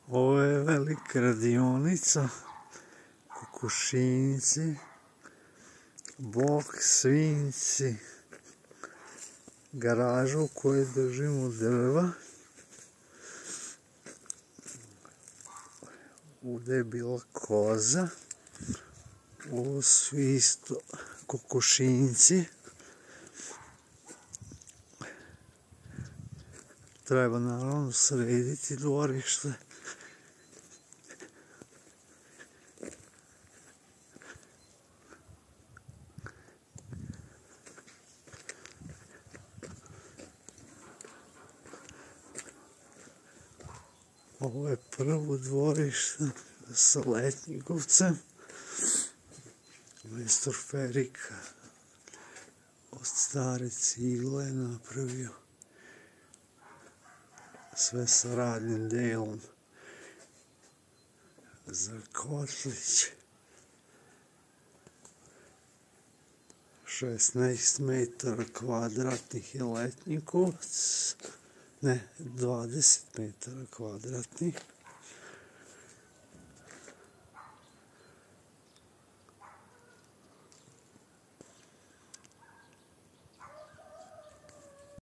Ovo je velika radionica, kokošinjci, bok, svinjci, garažu u kojoj držimo drva. Ovdje je bila koza, ovo su isto kokošinjci. Treba naravno srediti dvorište. Ovo je prvo dvorište sa Letnjigovcem. Majstor Ferika od stare cigle je napravio sve sa radnim delom za kotlić. 16 metara kvadratnih je Letnjikovac, ne, 20 metara kvadratnih.